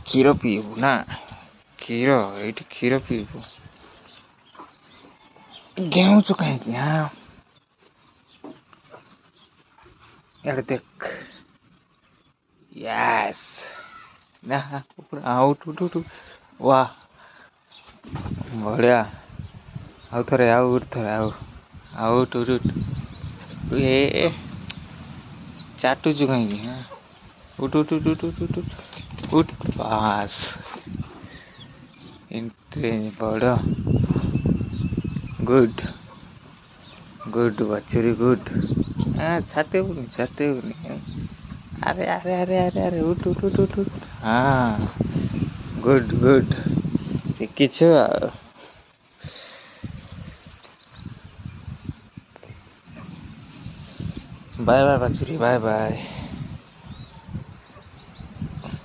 କ୍ଷୀର ପିଇବୁ ନା କ୍ଷୀର ଏଇଠି କ୍ଷୀର ପିଇବୁ ଡେଉଁଛୁ କାହିଁକି ହଁ ଇଆଡ଼େ ଦେଖ ୟେସ୍ ନା ଆଉଟ ଉଠୁ ଉଠୁ ୱା ବଢ଼ିଆ ଆଉ ଥରେ ଆଉ ଉଠ ଥରେ ଆଉ ଉଠ ଉଠ ଉଠ ଏ ଚାଟୁଛୁ କାହିଁକି ହଁ ଉଠ ଉଠ ଉଠ ଉଠ ଉଠ ଉଠ ଉଠ ବାସ୍ ଏଣ୍ଟ୍ରି ବଡ଼ ଗୁଡ୍ गुड बच्चरी गुड हाँ छाते बुनी अरे अरे अरे अरे अरे उठ उठ उठ उठ उठ हाँ गुड गुड शिखिछु बाय बाय बच्चरी बाय बाय।